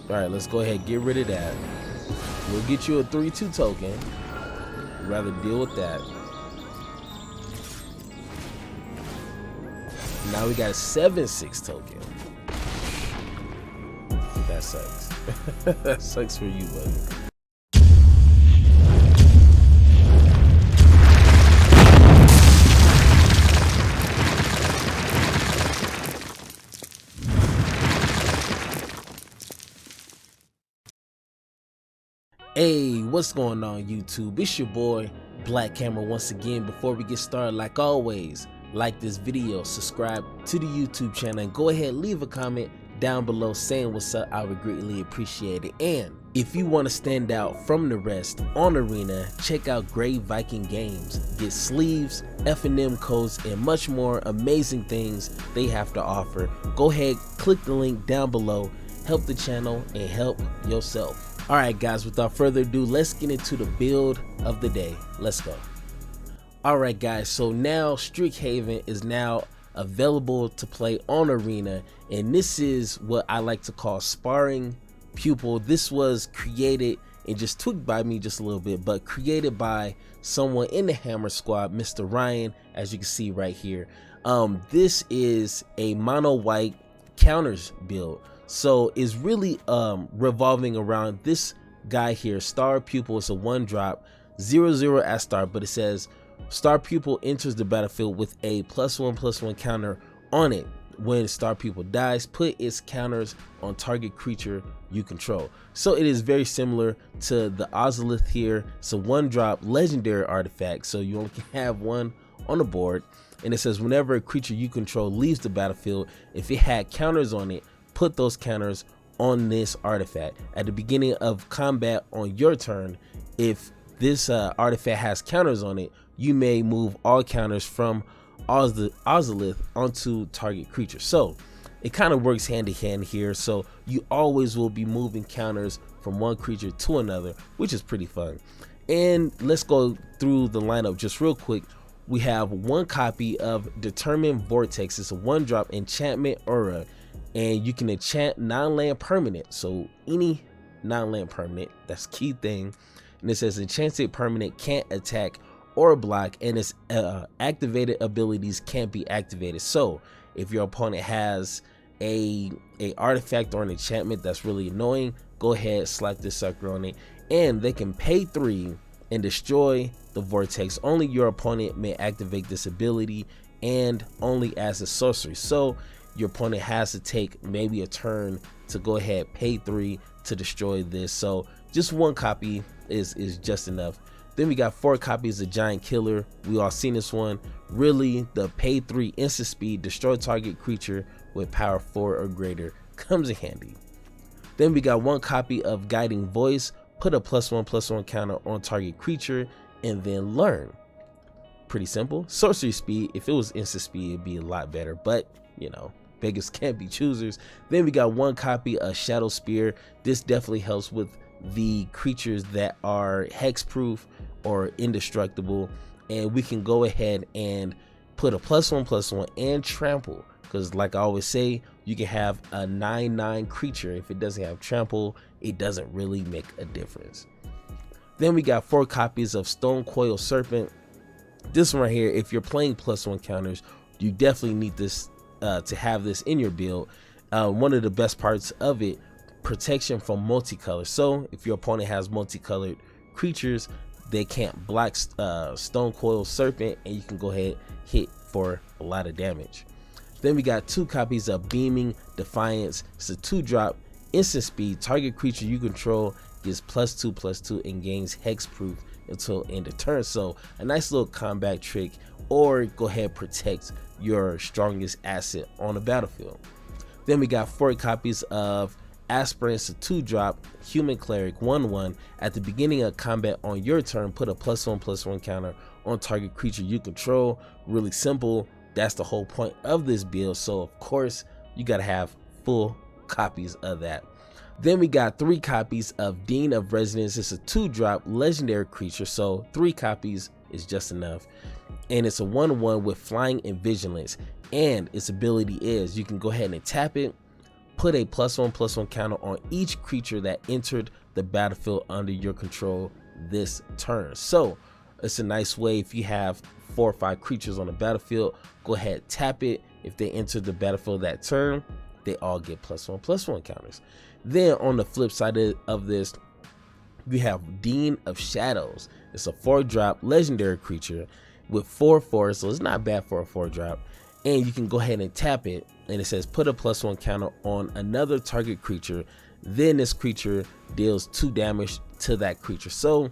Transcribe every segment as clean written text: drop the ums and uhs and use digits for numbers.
All right, let's go ahead and get rid of that. We'll get you a 3/2 token. We'd rather deal with that. Now we got a 7/6 token. That sucks. That sucks for you, buddy. Hey, what's going on YouTube? It's your boy Black Camera once again. Before we get started, like always, like this video, subscribe to the YouTube channel, and go ahead leave a comment down below saying what's up. I would greatly appreciate it. And if you want to stand out from the rest on Arena, check out Great Viking Games. Get sleeves, F&M codes, and much more amazing things they have to offer. Go ahead, click the link down below, help the channel and help yourself. Alright guys, without further ado, let's get into the build of the day. Let's go. Alright guys, so now STRIXHAVEN is now available to play on Arena, and this is what I like to call sparring Pupil. This was created and just tweaked by me just a little bit, but created by someone in the Hammer Squad, Mr. Ryan, as you can see right here. This is a mono white counters build. So it's really revolving around this guy here, Star Pupil. It's a 1-drop 0/0 at start, but it says Star Pupil enters the battlefield with a +1/+1 counter on it. When Star Pupil dies, put its counters on target creature you control. So it is very similar to the Ozolith here. It's a 1-drop legendary artifact, so you only can have one on the board. And it says whenever a creature you control leaves the battlefield, if it had counters on it, put those counters on this artifact. At the beginning of combat on your turn, if this artifact has counters on it, you may move all counters from Ozolith onto target creature. So it kind of works hand in hand here. So you always will be moving counters from one creature to another, which is pretty fun. And let's go through the lineup just real quick. We have one copy of Determined Vortex. It's a 1-drop enchantment aura, and you can enchant non-land permanent. So any non-land permanent, that's key thing. And it says enchanted permanent can't attack or block, and its activated abilities can't be activated. So if your opponent has a artifact or an enchantment that's really annoying, go ahead, slap this sucker on it, and they can pay 3 and destroy the vortex. Only your opponent may activate this ability, and only as a sorcery. So your opponent has to take maybe a turn to go ahead, pay 3 to destroy this. So just one copy is just enough. Then we got 4 copies of Giant Killer. We all seen this one. Really, the pay 3 instant speed, destroy target creature with power 4 or greater, comes in handy. Then we got 1 copy of Guiding Voice. Put a +1/+1 counter on target creature and then learn. Pretty simple. Sorcery speed, if it was instant speed, it'd be a lot better, but you know, beggars can't be choosers. Then we got 1 copy of Shadow Spear. This definitely helps with the creatures that are hexproof or indestructible, and we can go ahead and put a +1/+1 and trample, because like I always say, you can have a 9/9 creature. If it doesn't have trample, it doesn't really make a difference. Then we got 4 copies of Stone Coil Serpent. This one right here, if you're playing +1 counters, you definitely need this to have this in your build. One of the best parts of it, protection from multicolor. So if your opponent has multicolored creatures, they can't block Stone Coil Serpent, and you can go ahead hit for a lot of damage. Then we got 2 copies of Beaming Defiance. It's a 2-drop instant speed. Target creature you control gets +2/+2 and gains hexproof until end of turn. So a nice little combat trick, or go ahead protect your strongest asset on the battlefield. Then we got 4 copies of Aspirants, a 2-drop Human Cleric 1/1. At the beginning of combat on your turn, put a +1/+1 counter on target creature you control. Really simple. That's the whole point of this build. So of course you gotta have full copies of that. Then we got 3 copies of Dean of Resonance. It's a 2-drop legendary creature, so 3 copies is just enough. And it's a 1/1 with flying and vigilance. And its ability is you can go ahead and tap it, put a +1/+1 counter on each creature that entered the battlefield under your control this turn. So it's a nice way if you have 4 or 5 creatures on the battlefield, go ahead, tap it. If they enter the battlefield that turn, they all get +1/+1 counters. Then on the flip side of this, we have Dean of Shadows. It's a 4-drop legendary creature with 4/4, so it's not bad for a 4-drop. And you can go ahead and tap it, and it says put a +1 counter on another target creature. Then this creature deals 2 damage to that creature. So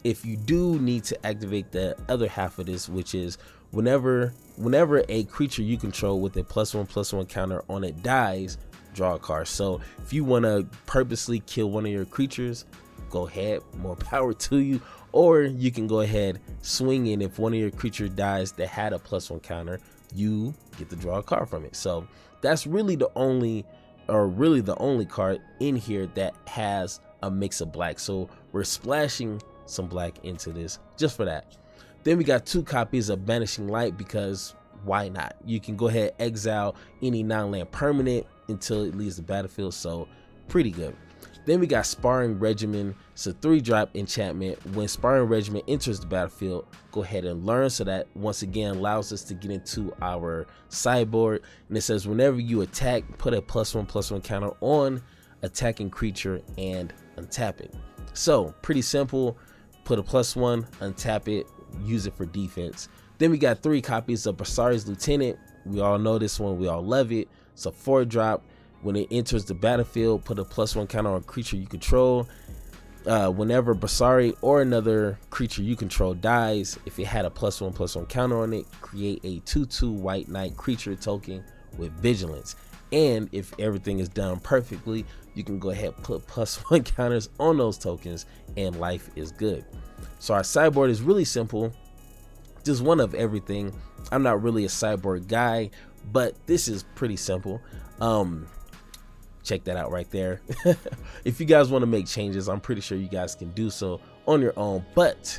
if you do need to activate the other half of this, which is whenever a creature you control with a +1/+1 counter on it dies, draw a card. So if you want to purposely kill one of your creatures, go ahead, more power to you. Or you can go ahead, swing in. If one of your creatures dies that had a +1 counter, you get to draw a card from it. So that's really the only card in here that has a mix of black. So we're splashing some black into this just for that. Then we got 2 copies of Banishing Light, because why not? You can go ahead, exile any non-land permanent until it leaves the battlefield. So pretty good. Then we got Sparring Regimen. It's a 3-drop enchantment. When Sparring Regimen enters the battlefield, go ahead and learn. So that once again allows us to get into our sideboard. And it says whenever you attack, put a +1/+1 counter on attacking creature and untap it. So pretty simple. Put a +1, untap it, use it for defense. Then we got 3 copies of Basari's Lieutenant. We all know this one, we all love it. It's a 4-drop. When it enters the battlefield, put a +1 counter on a creature you control. Whenever Basari or another creature you control dies, if it had a +1/+1 counter on it, create a 2/2 white knight creature token with vigilance. And if everything is done perfectly, you can go ahead and put +1 counters on those tokens, and life is good. So our sideboard is really simple, just one of everything. I'm not really a sideboard guy, but this is pretty simple. Check that out right there. If you guys want to make changes, I'm pretty sure you guys can do so on your own. But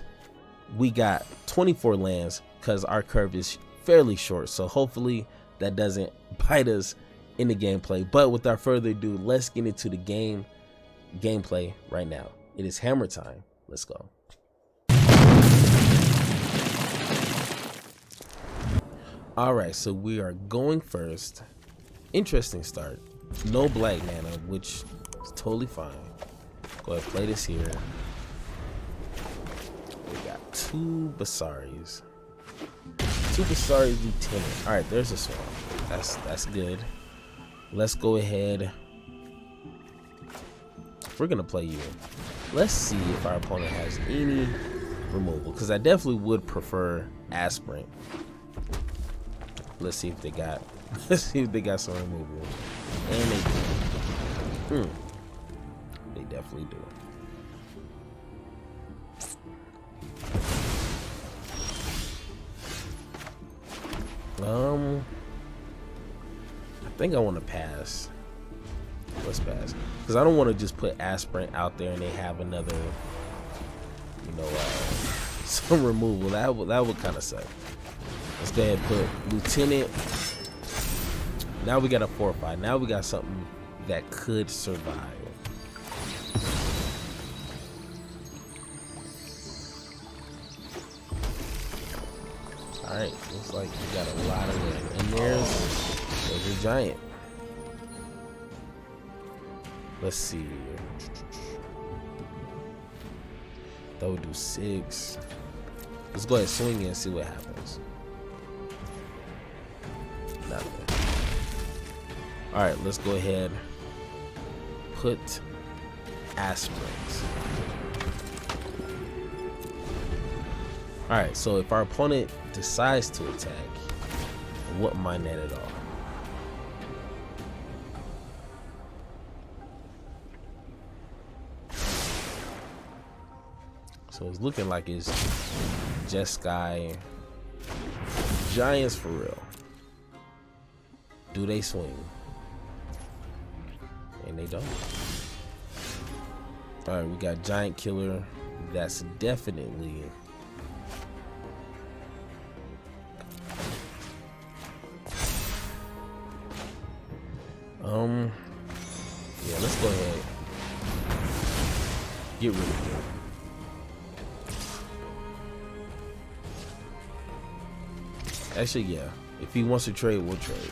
we got 24 lands because our curve is fairly short, so hopefully that doesn't bite us in the gameplay. But without further ado, let's get into the gameplay right now. It is hammer time. Let's go. All right, so we are going first. Interesting start. No black mana, which is totally fine. Go ahead, play this here. We got 2 Basaris. 2 Basari Lieutenant. All right, there's a swamp. That's good. Let's go ahead. We're gonna play you. Let's see if our opponent has any removal, because I definitely would prefer Aspirant. Let's see if they got. Let's see if they got some removal. And they do. They definitely do. I think I want to pass. Let's pass, because I don't want to just put Aspirant out there and they have another, some removal. That would kind of suck. Let's go ahead and put Lieutenant. Now we got a 4/5. Now we got something that could survive. All right, looks like we got a lot of land. And there's a giant. Let's see. That would do 6. Let's go ahead and swing in and see what happens. Nothing. All right, let's go ahead. Put Aspirant. All right, so if our opponent decides to attack, I wouldn't mind that at all. So it's looking like it's Jeskai Giants for real. Do they swing? And they don't. All right, we got Giant Killer. That's definitely Yeah, let's go ahead. Get rid of it. Actually, yeah. If he wants to trade, we'll trade.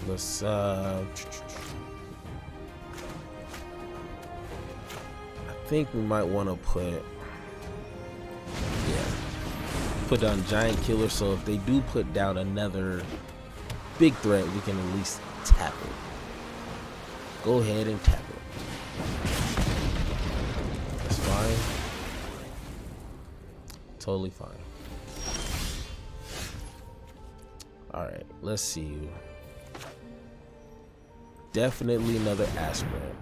Let's I think we might want to put down Giant Killer, so if they do put down another big threat, we can at least tap it. Go ahead and tap it. That's fine. Totally fine. Alright, let's see. Definitely another aspirant.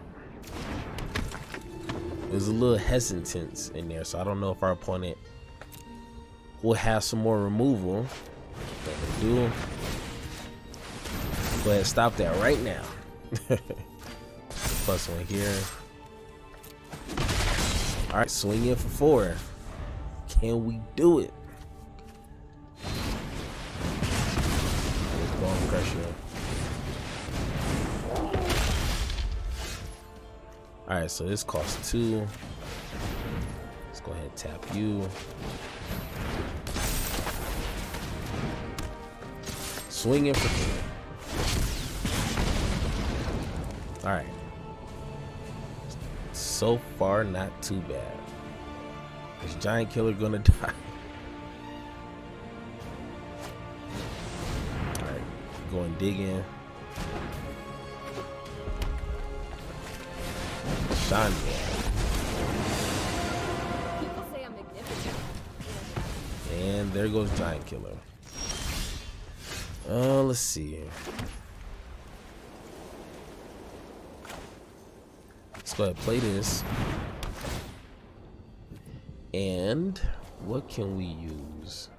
There's a little hesitance in there, so I don't know if our opponent will have some more removal. But they do. Go ahead and stop that right now. Plus one here. Alright, swing in for 4. Can we do it? Bone crusher. Alright, so this costs 2. Let's go ahead and tap you. Swing in for 3. Alright. So far, not too bad. Is Giant Killer gonna die? Alright, go and dig in. Shine. People say I'm magnificent. And there goes Giant Killer. Let's see here. Let's go ahead and play this. And what can we use?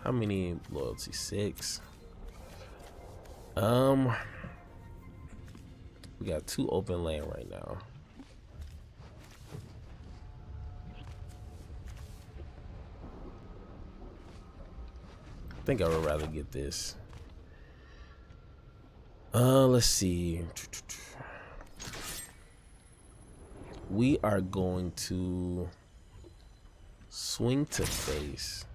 How many loyalty? 6. We got 2 open land right now. I think I would rather get this. Let's see. We are going to swing to face.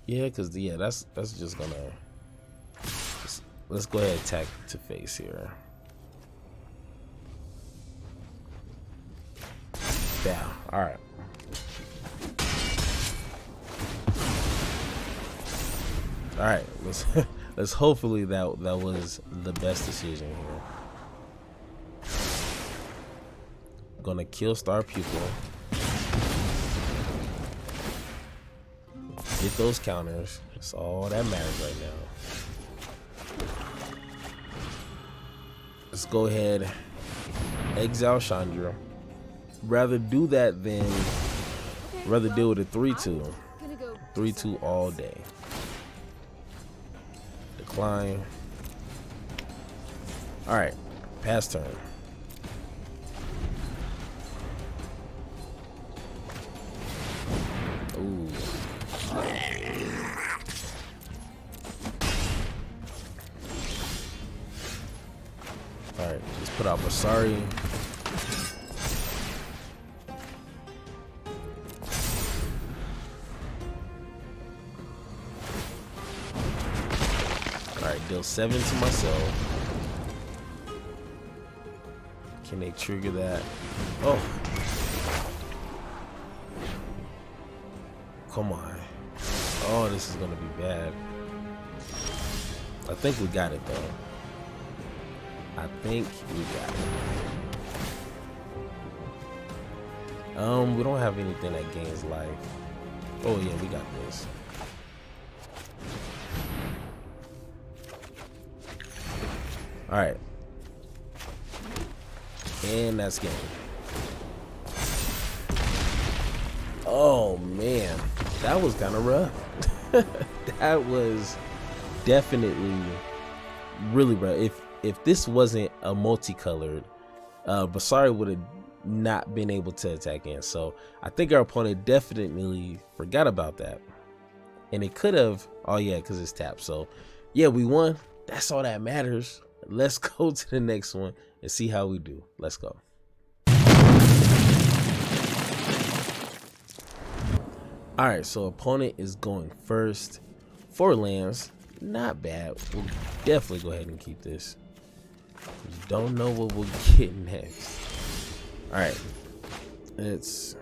Yeah, cause that's just gonna. Let's go ahead and attack to face here. Down. All right. All right. Let's hopefully that was the best decision here. Gonna kill Star Pupil. Get those counters. That's all that matters right now. Let's go ahead. Exile Chandra. Rather do that than deal with a 3-2. 3-2 all day. Decline. Alright. Pass turn. Ooh. Alright, let's put out Basari. Alright, deal 7 to myself. Can they trigger that? Oh. Come on. Oh, this is gonna be bad. I think we got it though. I think we got it. We don't have anything that gains life. Oh yeah, we got this. Alright. And that's game. Oh man, that was kind of rough. That was definitely really rough. if this wasn't a multicolored, Basari would have not been able to attack in. So I think our opponent definitely forgot about that, and it could have. Oh yeah, because it's tapped. So yeah, we won. That's all that matters. Let's go to the next one and see how we do. Let's go. All right, so opponent is going first. 4 lands, not bad. We'll definitely go ahead and keep this. Just don't know what we'll get next. All right, let's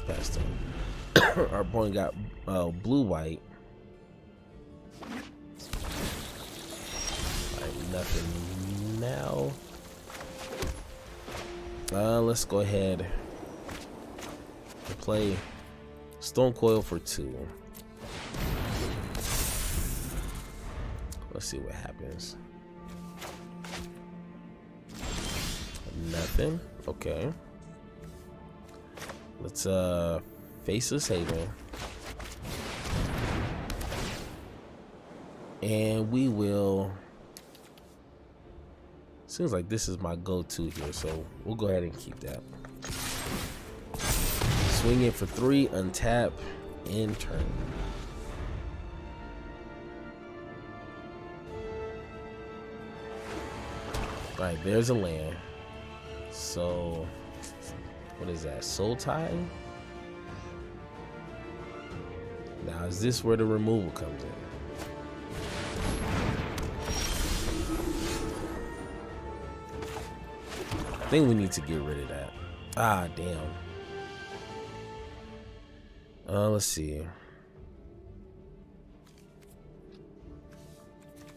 pass them. Our opponent got blue white. All right, nothing now. Let's go ahead and play Stone Coil for 2. Let's see what happens. Nothing. Okay. Let's face this Haven. And we will. Seems like this is my go-to here, so we'll go ahead and keep that. Swing it for 3, untap, and turn. Alright, there's a land. So, what is that? Soul Tie? Now, is this where the removal comes in? I think we need to get rid of that. Ah, damn. Let's see.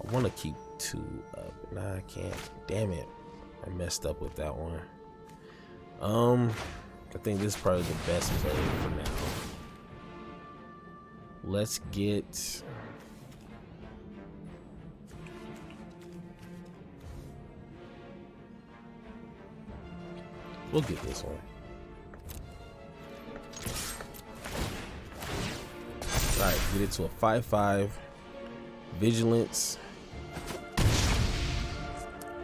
I want to keep 2 up. Nah, I can't. Damn it. I messed up with that one. I think this is probably the best play for now. Let's get. We'll get this one. Alright, get it to a 5/5. Vigilance.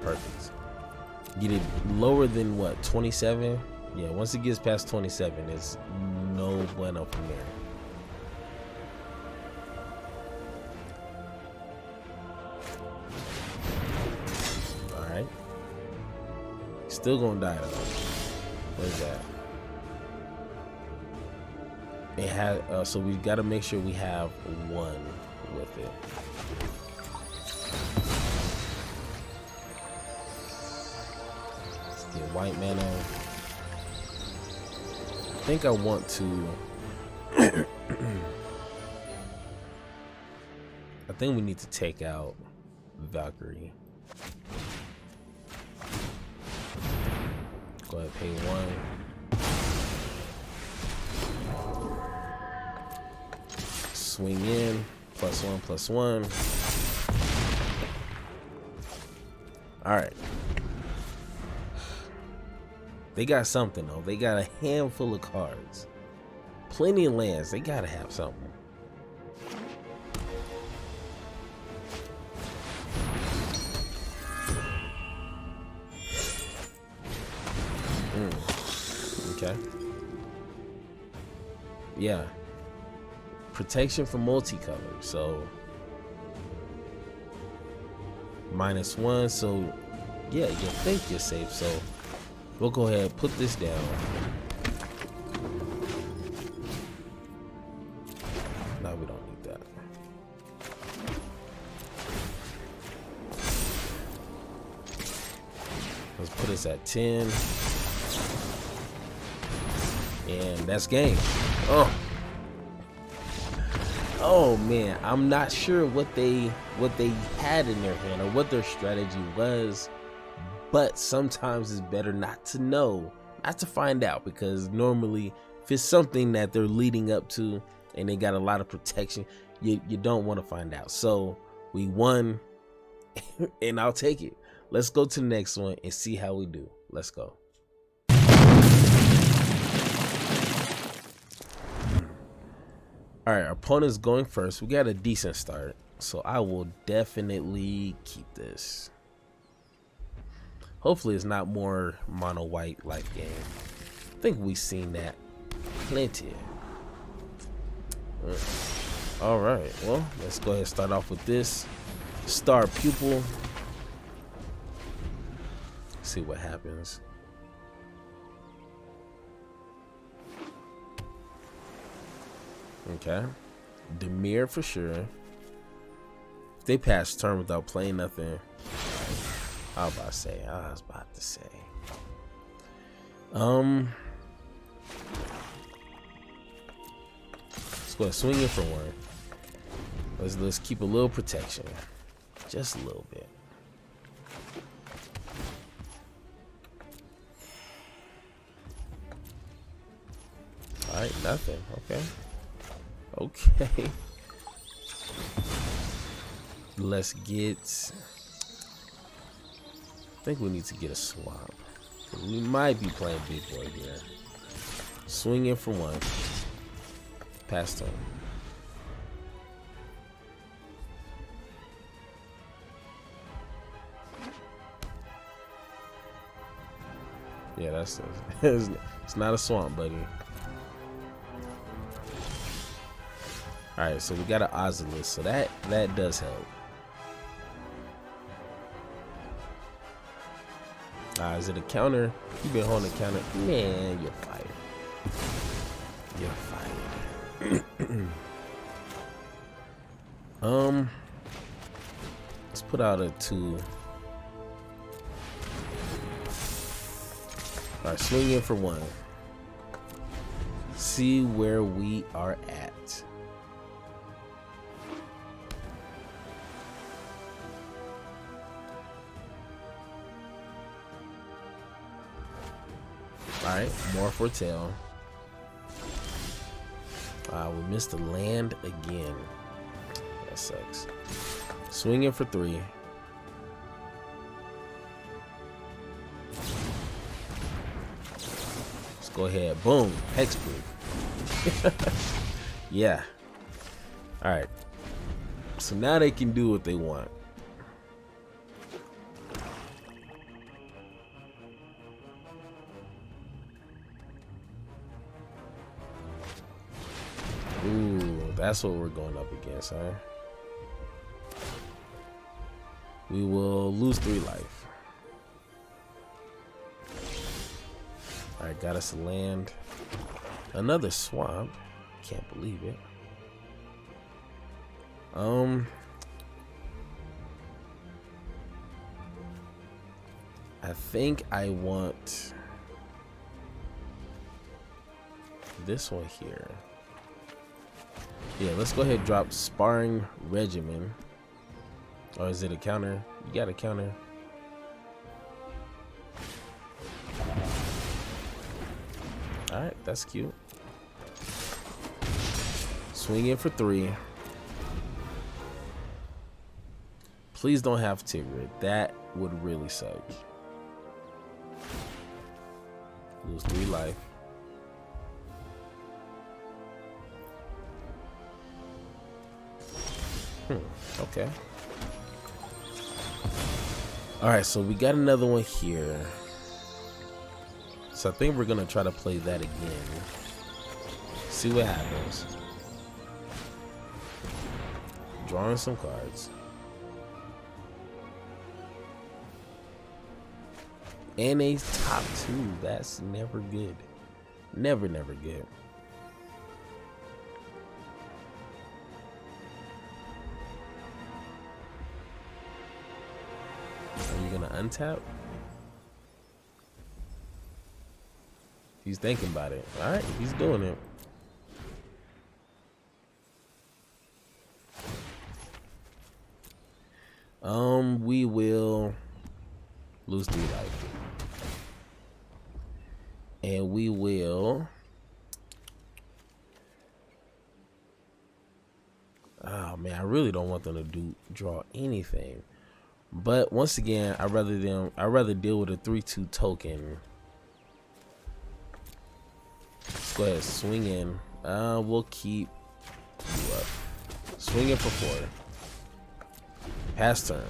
Perfect. Get it lower than what? 27? Yeah, once it gets past 27, it's no bueno from there. Alright. Still gonna die though. What is that? It had so we got to make sure we have 1 with it. Let's get white mana. I think I want to. I think we need to take out Valkyrie. Go ahead, pay 1. Swing in, +1/+1. All right. They got something though. They got a handful of cards, plenty of lands. They gotta have something. Okay. Yeah. Protection from multicolor, so -1. So yeah, you think you're safe. So we'll go ahead and put this down. No, we don't need that. Let's put us at 10. And that's game. Oh man, I'm not sure what they had in their hand or what their strategy was, but sometimes it's better not to know, not to find out, because normally if it's something that they're leading up to and they got a lot of protection, you don't want to find out. So we won and I'll take it. Let's go to the next one and see how we do. Let's go. All right, our opponent's going first. We got a decent start. So I will definitely keep this. Hopefully it's not more mono white life gain. I think we've seen that plenty. All right, well, let's go ahead and start off with this star pupil. See what happens. Okay, Demir for sure. If they pass turn without playing nothing, I was about to say. Let's go ahead, swing it for one. Let's keep a little protection, just a little bit. All right, nothing. Okay. Let's get. I think we need to get a swap. We might be playing big boy here. Swing in for one. Pass turn. Yeah, that's it. It's not a swamp, buddy. Alright, so we got an Ozolus, so that does help. Is it a counter? You've been holding a counter. Man, you're fired. You're fired. Let's put out a 2. Alright, swing in for 1. See where we are at. Alright, more for tail. We missed the land again. That sucks. Swinging for 3. Let's go ahead. Boom. Hexproof. Yeah. Alright. So now they can do what they want. Ooh, that's what we're going up against, huh? We will lose 3 life. Alright, got us a land. Another swamp. Can't believe it. I think I want this one here. Yeah, let's go ahead and drop Sparring Regimen. Or is it a counter? You got a counter. Alright, that's cute. Swing in for 3. Please don't have Tigger. That would really suck. Lose 3 life. Okay. Alright, so we got another one here. So I think we're gonna try to play that again. See what happens. Drawing some cards. And a top 2. That's never good. Never good. Are you gonna untap? He's thinking about it. Alright, he's doing it. We will lose 3 life. And we will. Oh man, I really don't want them to draw anything. But once again, I'd rather deal with a 3/2 token. Let's go ahead, swing in. We'll keep you up. Swing in for 4. Pass turn.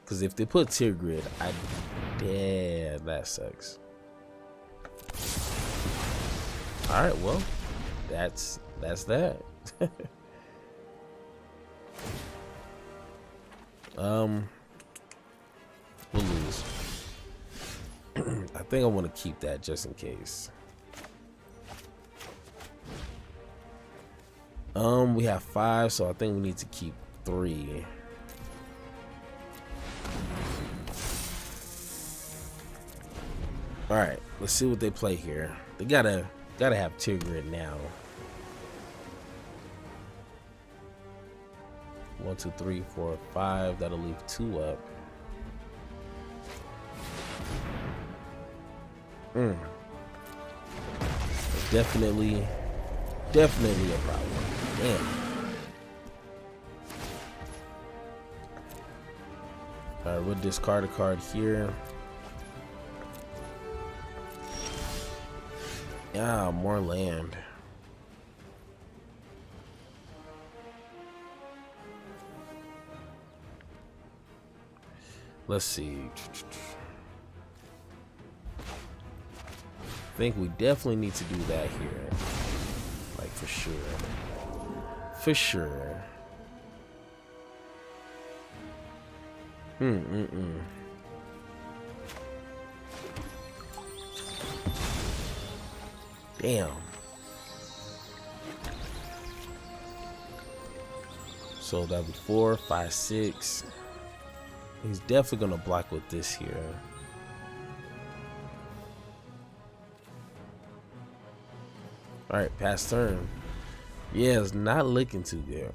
Because if they put tier grid, damn, that sucks. All right, well, that's that. We'll lose. I think I want to keep that just in case. We have 5, so I think we need to keep 3. All right, let's see what they play here. They gotta have tier grid now. 1, 2, 3, 4, 5. That'll leave 2 up. Definitely a problem. Damn. All right, we'll discard a card here. Yeah, more land. Let's see. I think we definitely need to do that here. Like, for sure. For sure. Damn. So that'll be 4, 5, 6. He's definitely gonna block with this here. All right, pass turn. Yeah, it's not looking too good.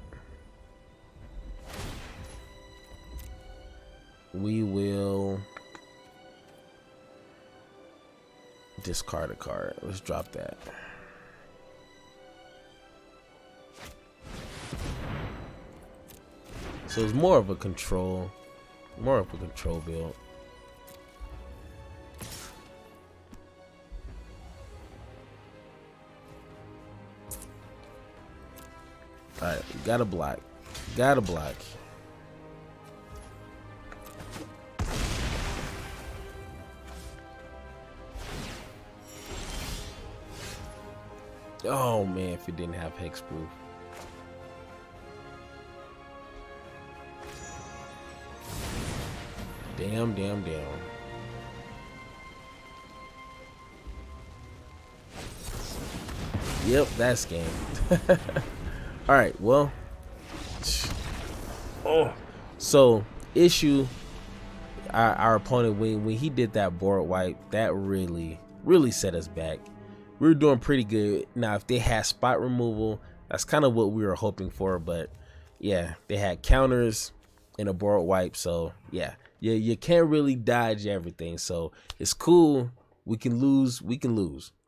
We will discard a card. Let's drop that. So it's more of a control build. All right, gotta block. Oh man, if it didn't have hexproof. Damn. Yep, that's game. All right, well. Oh, so issue. Our opponent when he did that board wipe, that really set us back. We were doing pretty good. Now, if they had spot removal, that's kind of what we were hoping for. But yeah, they had counters and a board wipe. So yeah, you can't really dodge everything. So it's cool. We can lose.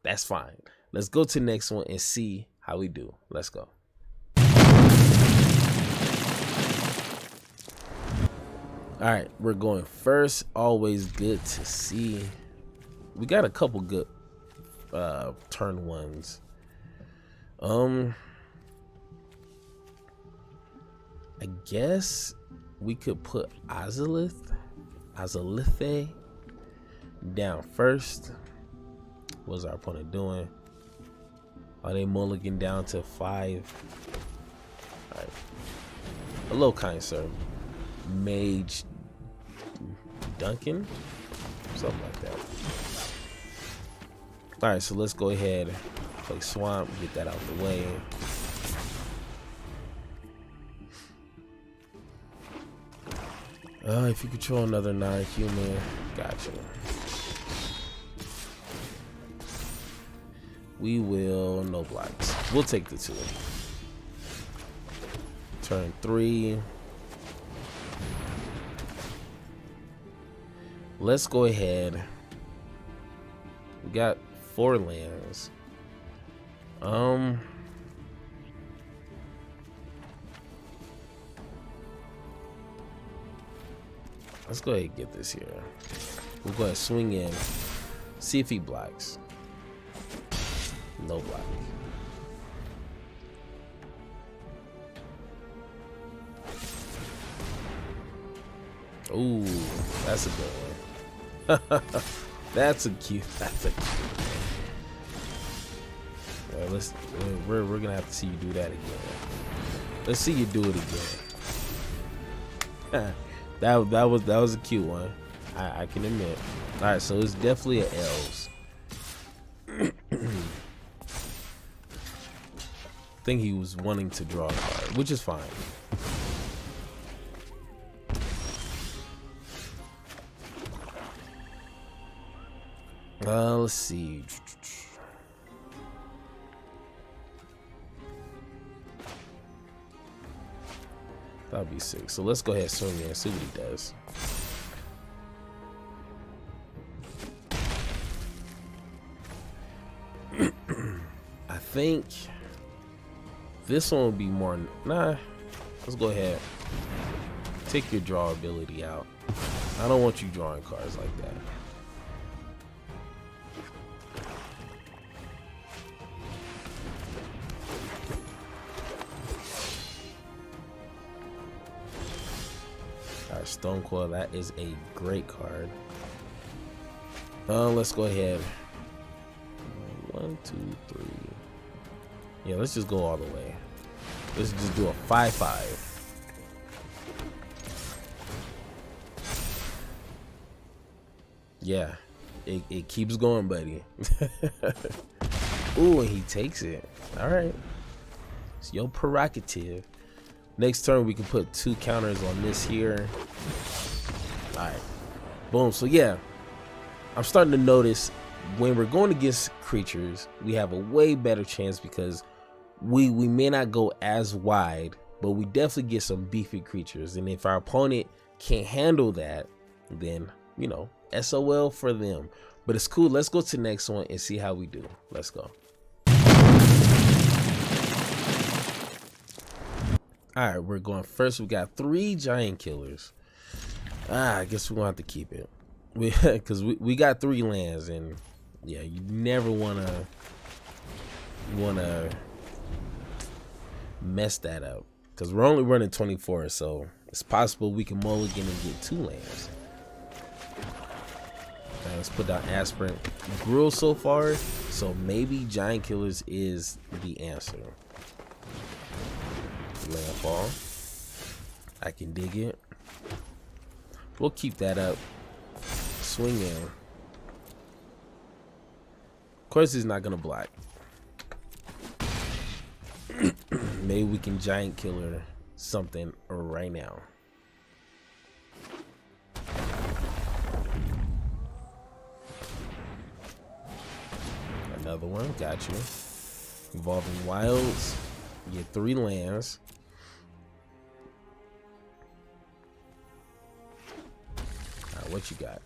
That's fine. Let's go to the next one and see how we do. Let's go. All right, we're going first. Always good to see. We got a couple good turn ones. I guess we could put Azalith down first. What's our opponent doing? Are they mulligan down to 5? All right. Hello, kind sir. Mage Duncan, something like that. All right, so let's go ahead, play Swamp, get that out the way. If you control another non-human, gotcha. We will no blocks. We'll take the 2. Turn 3. Let's go ahead. We got 4 lands. Let's go ahead and get this here. We'll go ahead and swing in. See if he blocks. No block. Ooh, that's a good one. That's a cute. That's a cute. Well, we're gonna have to see you do that again. Let's see you do it again. that was a cute one. I can admit. All right, so it's definitely an L's. I think he was wanting to draw a card, which is fine. Let's see. That'll be sick. So let's go ahead and swing in and see what he does. I think this one will be more. Nah, let's go ahead. Take your draw ability out. I don't want you drawing cards like that. Alright, Stone Coil, that is a great card. Let's go ahead. 1, 2, 3. Yeah, let's just go all the way. Let's just do a 5/5. Yeah, it keeps going, buddy. Ooh, and he takes it. All right, it's your prerogative. Next turn, we can put 2 counters on this here. All right, boom. So yeah, I'm starting to notice when we're going against creatures, we have a way better chance because we may not go as wide, but we definitely get some beefy creatures. And if our opponent can't handle that, then, you know, SOL for them. But it's cool. Let's go to the next one and see how we do. Let's go. All right, we're going first. We got 3 giant killers. I guess we're gonna have to keep it because we got 3 lands, and yeah, you never wanna mess that up because we're only running 24, so it's possible we can mulligan and get 2 lands. Right, let's put down Aspirant. Gruel so far, so maybe giant killers is the answer. Landfall. I can dig it. We'll keep that up. Swing in. Of course, he's not gonna block. Maybe we can giant killer something right now. Another one, got you. Evolving Wilds. Get 3 lands. Alright, what you got?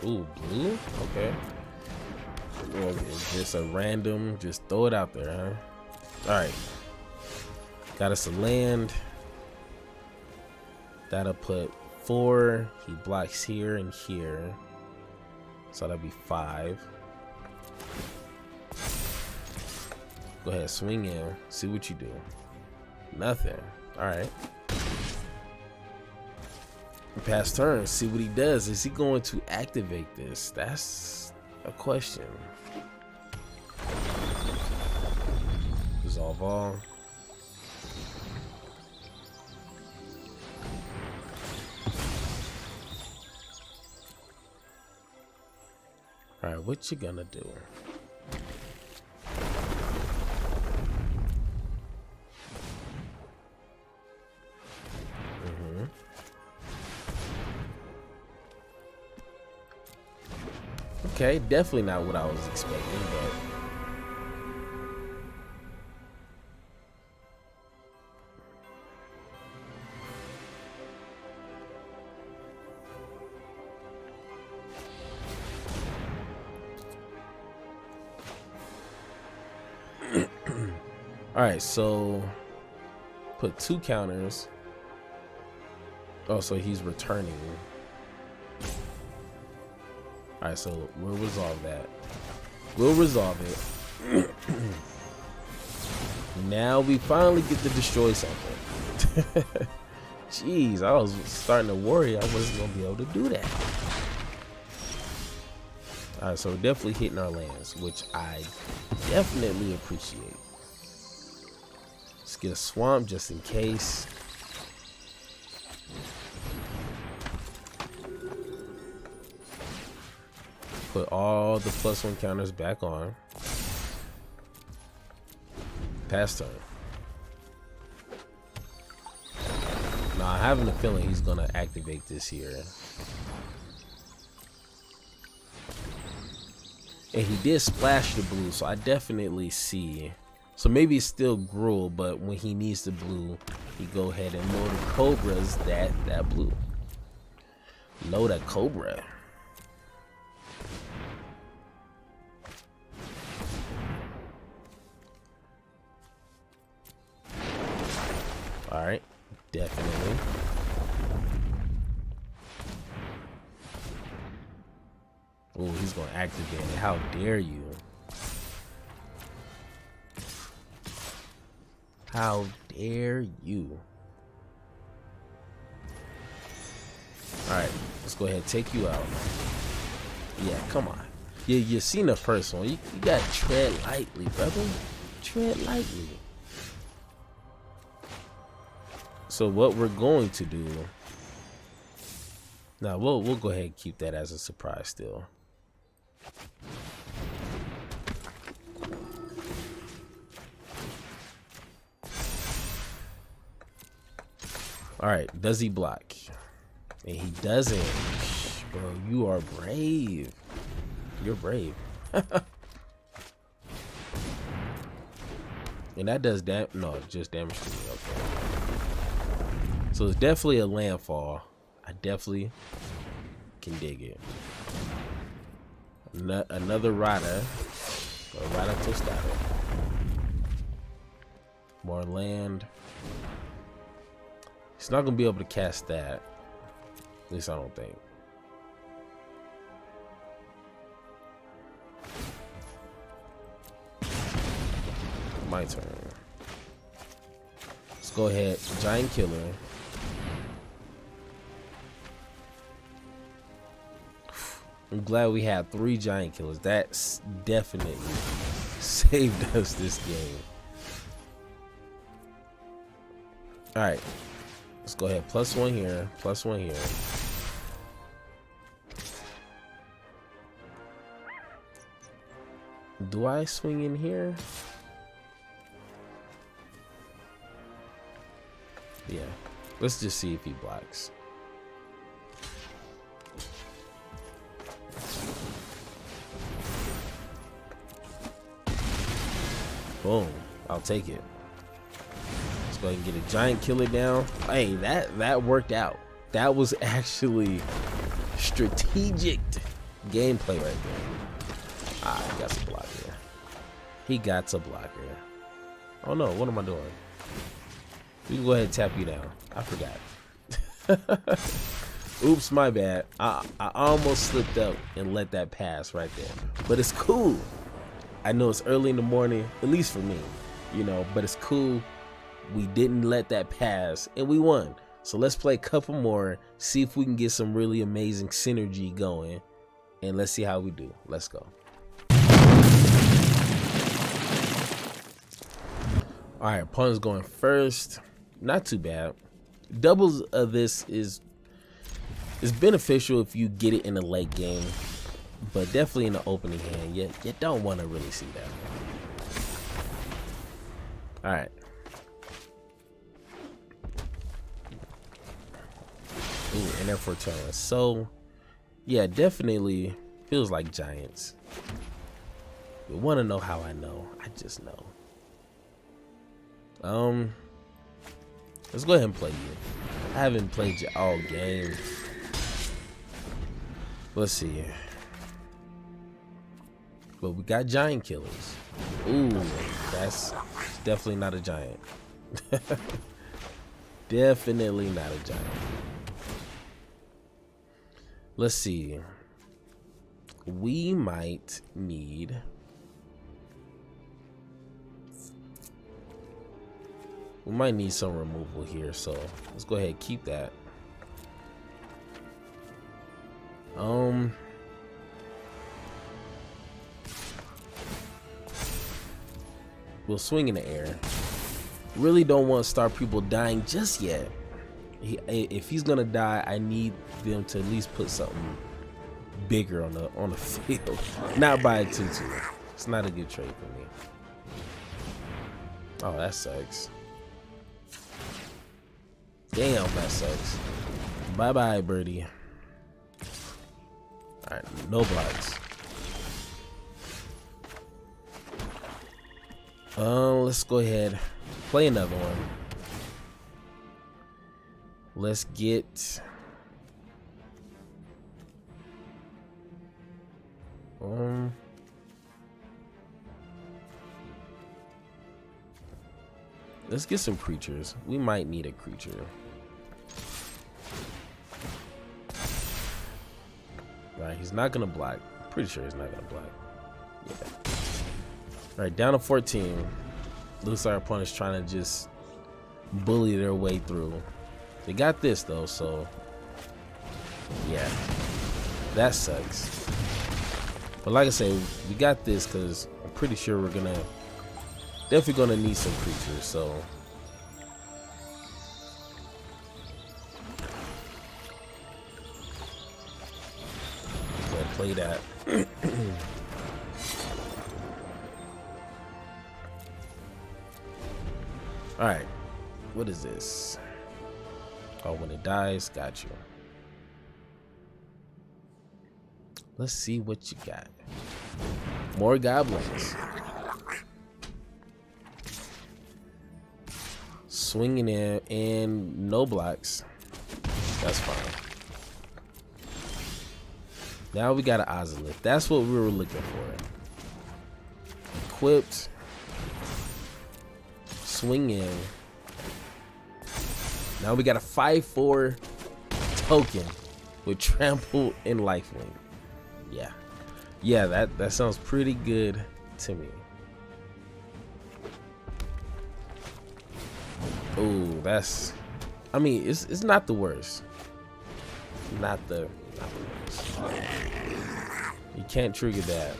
Ooh, blue? Okay. Well, just a random, just throw it out there, huh? Alright. Got us a land. That'll put 4. He blocks here and here. So that'll be 5. Go ahead, swing in. See what you do. Nothing. Alright. Pass turn, see what he does. Is he going to activate this? That's a question. Resolve all. Alright, what you gonna do? Okay, definitely not what I was expecting, but alright, so put 2 counters. Oh, so he's returning. Alright, so we'll resolve that. We'll resolve it. Now we finally get to destroy something. Jeez, I was starting to worry I wasn't gonna be able to do that. Alright, so we're definitely hitting our lands, which I definitely appreciate. Let's get a swamp just in case. Put all the +1 counters back on. Pass turn. Now I have a feeling he's gonna activate this here. And he did splash the blue, so I definitely see. So maybe it's still Gruel, but when he needs the blue, he go ahead and load the Cobras that blue. Load a Cobra. Alright, definitely. Oh, he's gonna activate it. How dare you? How dare you? Alright, let's go ahead and take you out. Yeah, come on. You seen the first one. You gotta tread lightly, brother. Tread lightly. So what we're going to do now, we'll go ahead and keep that as a surprise still. All right, does he block? And he doesn't. Bro, you are brave. You're brave. And that does no, just damage to me. Okay. So it's definitely a landfall. I definitely can dig it. Another Rada. Or Rada Tostada. More land. He's not gonna be able to cast that. At least I don't think. My turn. Let's go ahead. Giant Killer. I'm glad we had 3 Giant Killers. That's definitely saved us this game. Alright. Let's go ahead. +1 here. +1 here. Do I swing in here? Yeah. Let's just see if he blocks. Boom. I'll take it. Let's go ahead and get a Giant Killer down. Hey, that worked out. That was actually strategic gameplay right there. Ah, he got to block here. He got to block here. Oh no, what am I doing? We can go ahead and tap you down. I forgot. Oops, my bad. I almost slipped up and let that pass right there. But it's cool. I know it's early in the morning, at least for me, you know, but it's cool. We didn't let that pass and we won. So let's play a couple more, see if we can get some really amazing synergy going, and let's see how we do. Let's go. All right, opponent's going first. Not too bad. Doubles of this is beneficial if you get it in the late game. But definitely in the opening hand, you don't want to really see that. All right. Ooh, and there for turn. So, yeah, definitely feels like Giants. You want to know how I know? I just know. Let's go ahead and play you. I haven't played you all game. Let's see here. But we got Giant Killers. Ooh, that's definitely not a giant. Definitely not a giant. Let's see. We might need We might need some removal here, so let's go ahead and keep that. We'll swing in the air. Really don't want Star Pupil dying just yet. If he's gonna die, I need them to at least put something bigger on the field. Not by a 2-2. It's not a good trade for me. Oh, that sucks. Damn, that sucks. Bye bye, birdie. Alright, no blocks. Let's go ahead, play another one. Let's get let's get some creatures. We might need a creature. Right, he's not gonna block. Pretty sure he's not gonna block. Yeah. Alright, down to 14. Looks like our opponent's trying to just bully their way through. They got this though, so yeah, that sucks. But like I say, we got this because I'm pretty sure we're definitely gonna need some creatures. So play that. All right, what is this? Oh, when it dies, got you. Let's see what you got. More goblins. Swinging in and no blocks. That's fine. Now we got an Ozolith. That's what we were looking for. Equipped. Swing in. Now we got a 5/4 token with trample and lifelink. Yeah, that sounds pretty good to me. Oh, I mean, it's not the worst. Not the worst. You can't trigger that.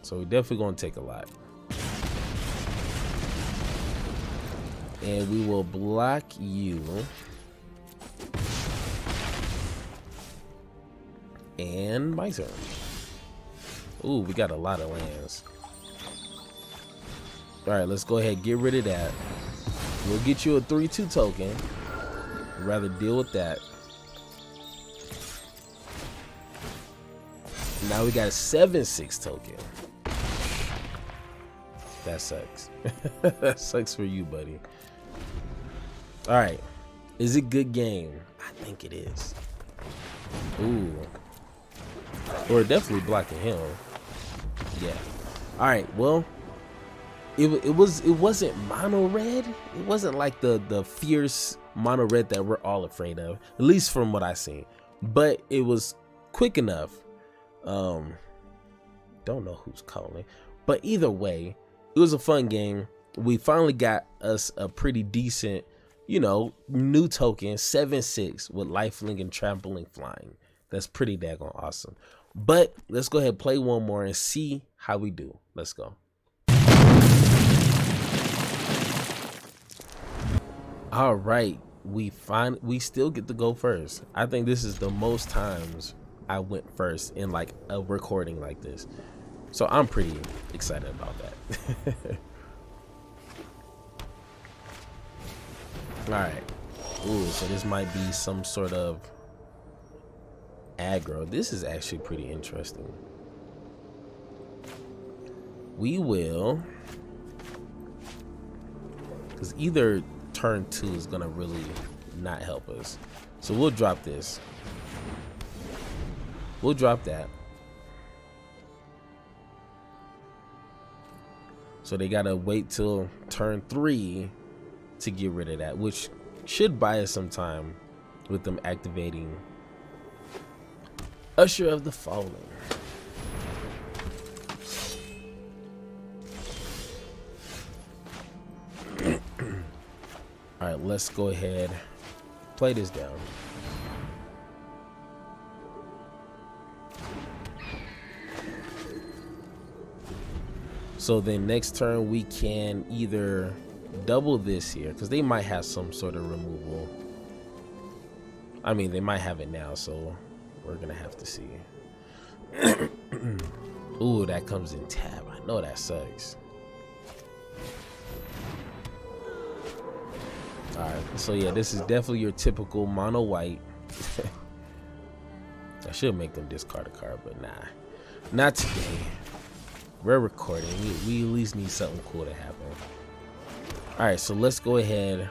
So we're definitely gonna take a lot. And we will block you. And my turn. Ooh, we got a lot of lands. Alright, let's go ahead and get rid of that. We'll get you a 3/2 token. I'd rather deal with that. Now we got a 7/6 token. That sucks. That sucks for you, buddy. Alright. Is it good game? I think it is. Ooh. We're definitely blocking him. Yeah. Alright, well. It wasn't mono red. It wasn't like the fierce mono red that we're all afraid of. At least from what I seen. But it was quick enough. Don't know who's calling. But either way, it was a fun game. We finally got us a pretty decent, new token, 7/6 with lifelink and trampoline flying. That's pretty daggone awesome. But let's go ahead and play one more and see how we do. Let's go. All right, we still get to go first. I think this is the most times I went first in like a recording like this. So I'm pretty excited about that. All right. Ooh, so this might be some sort of aggro. This is actually pretty interesting. We will, because either turn 2 is gonna really not help us. So we'll drop this. We'll drop that. So they gotta wait till turn 3 to get rid of that, which should buy us some time with them activating Usher of the Fallen. right, let's go ahead, play this down. So then next turn we can either double this here, because they might have some sort of removal. I mean, they might have it now, so we're gonna have to see. Ooh, that comes in tab. I know that sucks. Alright, so yeah, this is definitely your typical mono white. I should make them discard a card, but nah. Not today. We're recording. We at least need something cool to happen. Alright, so let's go ahead.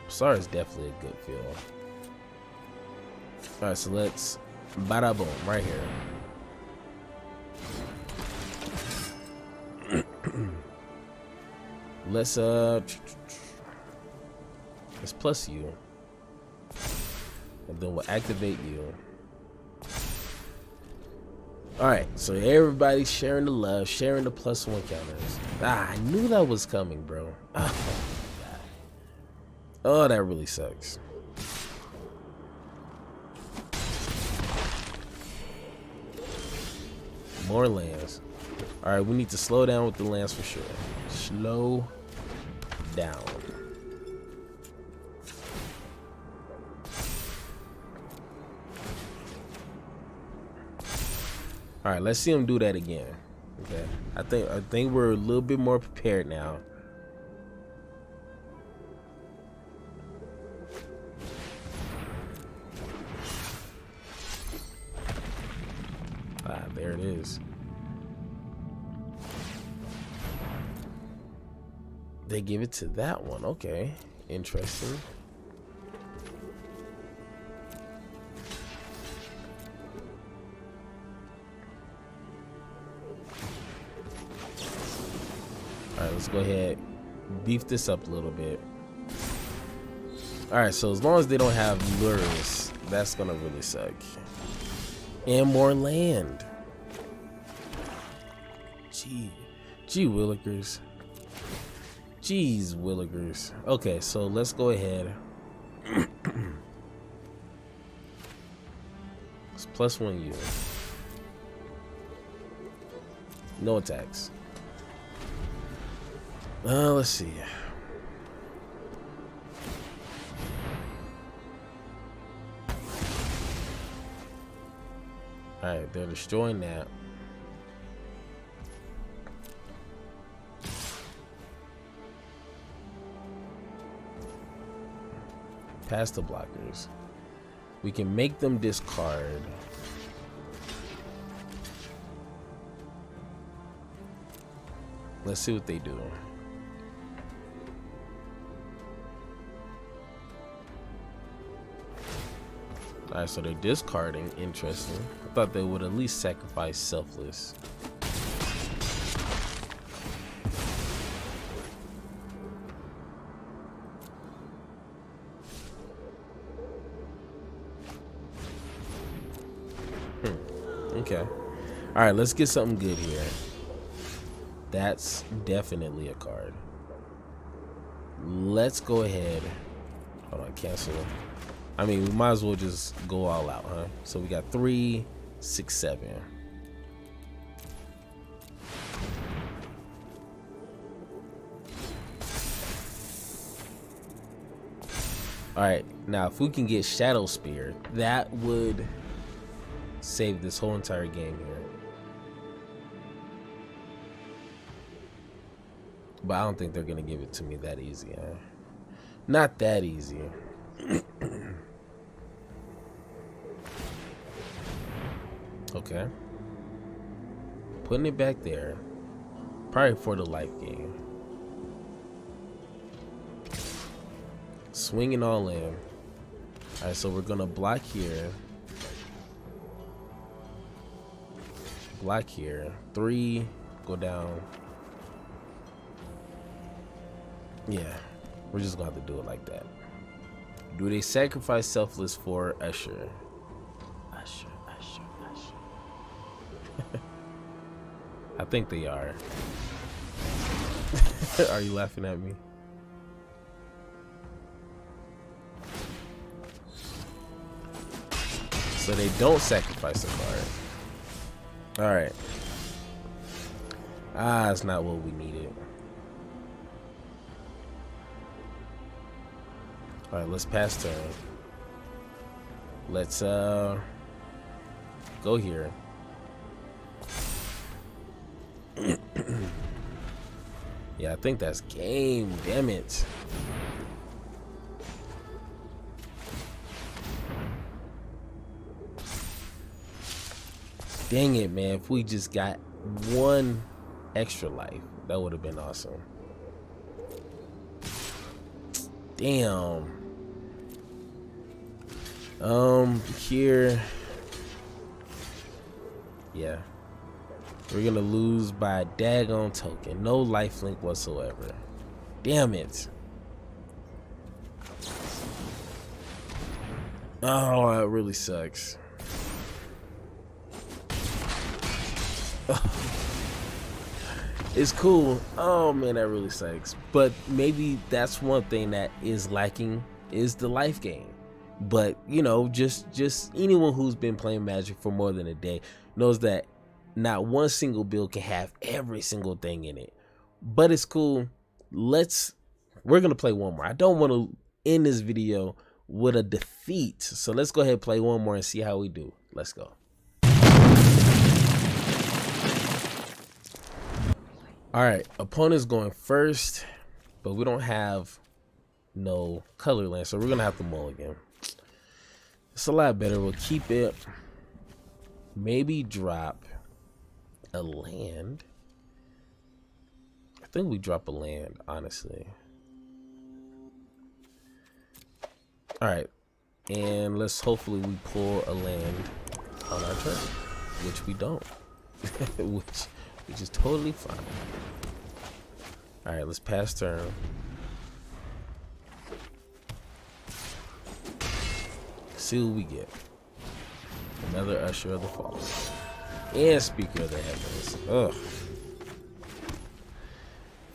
Sorry, is definitely a good feel. Alright, so let's bada boom right here. Let's plus you, and then we'll activate you. All right, so everybody's sharing the love, sharing the +1 counters. Ah, I knew that was coming, bro. Oh my God. Oh, that really sucks. More lands. All right, we need to slow down with the lands for sure. Slow down. All right, let's see him do that again. Okay, I think we're a little bit more prepared now. Ah, there it is. They give it to that one. Okay, interesting. All right, let's go ahead, beef this up a little bit. All right, so as long as they don't have lures, that's gonna really suck. And more land. Gee willikers. Jeez willikers. Okay, so let's go ahead. It's +1 you. No attacks. Let's see. Alright, they're destroying that. Past the blockers. We can make them discard. Let's see what they do. Alright, so they're discarding. Interesting. I thought they would at least sacrifice Selfless. Okay. Alright, let's get something good here. That's definitely a card. Let's go ahead. Hold on, cancel. I mean, we might as well just go all out, huh? So we got 3, 6, 7. Alright, now if we can get Shadow Spear, that would save this whole entire game here. But I don't think they're gonna give it to me that easy, huh? Not that easy. Okay. Putting it back there. Probably for the life game. Swinging all in. Alright, so we're gonna block here. Block here. 3. Go down. Yeah. We're just gonna have to do it like that. Do they sacrifice Selfless for Usher? Usher. I think they are. Are you laughing at me? So they don't sacrifice a card. Alright. That's not what we needed. Alright, let's pass turn. Let's go here. Yeah, I think that's game. Damn it. Dang it, man. If we just got one extra life, that would have been awesome. Damn. Here. Yeah. We're gonna lose by a daggone token. No lifelink whatsoever. Damn it. Oh, it really sucks. It's cool. Oh man, that really sucks. But maybe that's one thing that is lacking is the life gain. But you know, just anyone who's been playing Magic for more than a day knows that not one single build can have every single thing in it. But it's cool. We're gonna play one more. I don't want to end this video with a defeat. So let's go ahead and play one more and see how we do. Let's go. Alright, opponent's going first, but we don't have no color land, so we're gonna have to mulligan. It's a lot better. We'll keep it. Maybe drop a land. I think we drop a land, honestly. Alright, and let's hopefully we pull a land on our turn, which we don't. which is totally fine. Alright, let's pass turn. See what we get. Another Usher of the Fall. And Speaker of the Heavens. Ugh.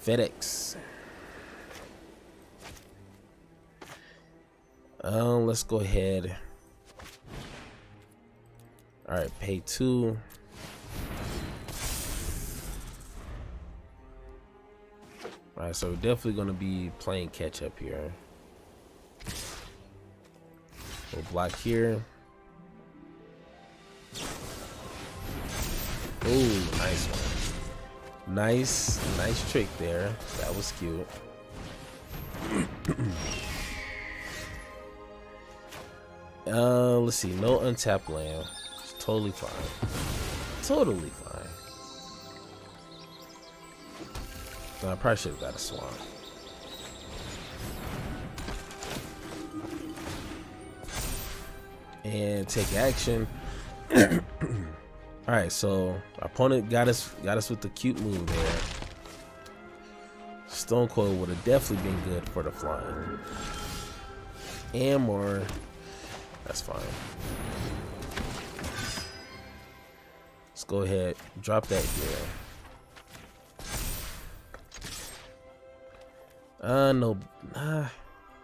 FedEx. Let's go ahead. Alright, pay 2. Alright, so we're definitely gonna be playing catch up here. We'll block here. Ooh, nice one. Nice trick there. That was cute. Let's see. No untapped land. It's totally fine. Totally fine. No, I probably should have got a swamp. And take action. All right, so our opponent got us with the cute move there. Stone Coil would have definitely been good for the flying. And more. That's fine. Let's go ahead, drop that here.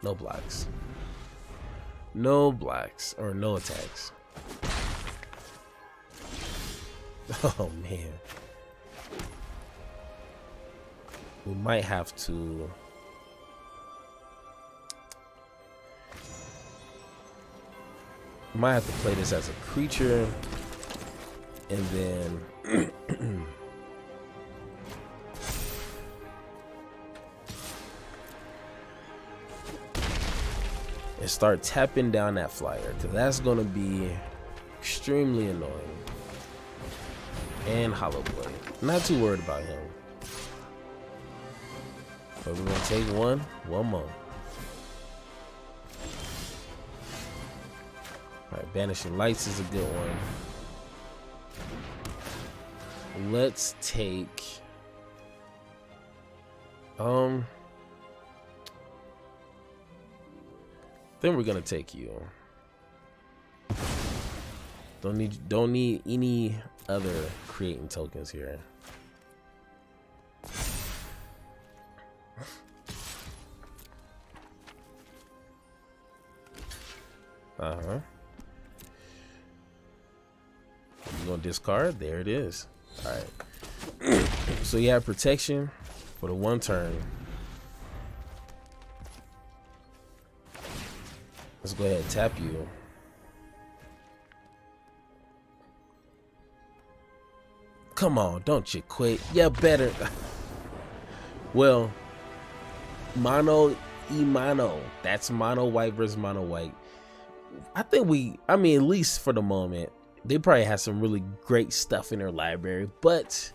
No blocks. No blocks or no attacks. Oh man. We might have to play this as a creature and then and start tapping down that flyer, because that's gonna be extremely annoying. And Hollow Boy, not too worried about him, but we're gonna take one more. Alright, Banishing Lights is a good one. Let's take I think we're gonna take you. Don't need any other creating tokens here. You gonna discard? There it is. All right. So you have protection for the 1 turn. Let's go ahead and tap you. Come on, don't you quit. Yeah, better. Well, mono e mono. That's mono white versus mono white. I mean, at least for the moment, they probably have some really great stuff in their library, but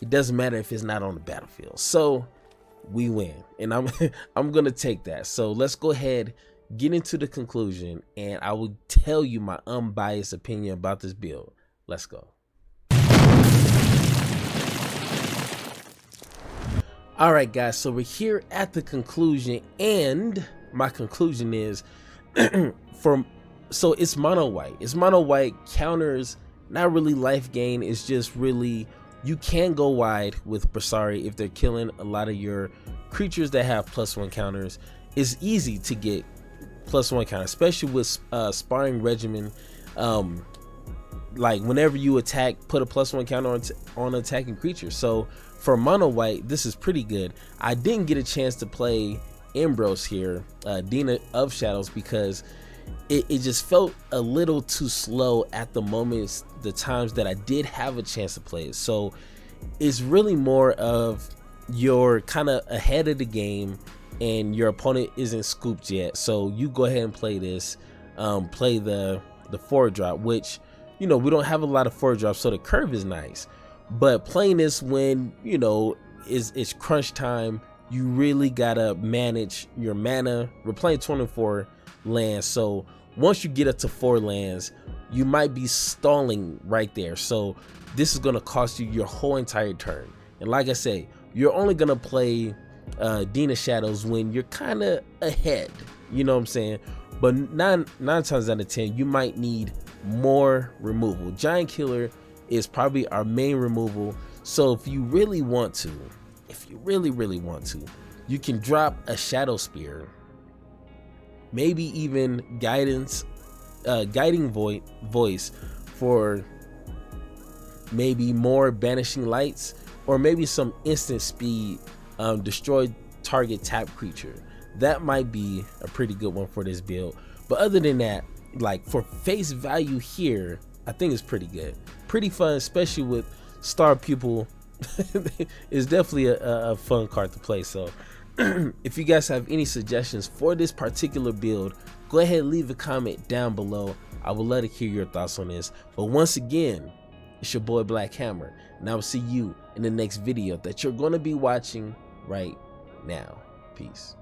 it doesn't matter if it's not on the battlefield. So we win, and I'm gonna take that. So let's go ahead, get into the conclusion, and I will tell you my unbiased opinion about this build. Let's go. All right, guys, so we're here at the conclusion, and my conclusion is so it's mono white. It's mono white, counters, not really life gain. It's just really, you can go wide with Brasari if they're killing a lot of your creatures that have +1 counters. It's easy to get +1 counter, especially with sparring regimen. Like whenever you attack, put a +1 counter on attacking creatures. So for mono white, this is pretty good. I didn't get a chance to play Ambrose here, Dina of Shadows, because it just felt a little too slow at the moments, the times that I did have a chance to play it. So it's really more of you're kind of ahead of the game and your opponent isn't scooped yet. So you go ahead and play this, play the 4-drop, which, you know, we don't have a lot of 4-drops, so the curve is nice. But playing this when, you know, it's crunch time, you really gotta manage your mana. We're playing 24 lands, so once you get up to 4 lands, you might be stalling right there. So this is gonna cost you your whole entire turn. And like I say, you're only gonna play Dina Shadows when you're kind of ahead, you know what I'm saying? But nine times out of 10, you might need more removal. Giant Killer is probably our main removal. So if you really want to, really want to, you can drop a Shadow Spear, maybe even guiding voice for maybe more banishing lights, or maybe some instant speed, destroy target tap creature. That might be a pretty good one for this build. But other than that, like for face value here, I think it's pretty good, pretty fun, especially with Star Pupil. It's definitely a fun card to play. So if you guys have any suggestions for this particular build, go ahead and leave a comment down below. I would love to hear your thoughts on this. But once again, it's your boy Black Hammer, and I will see you in the next video that you're going to be watching right now. Peace.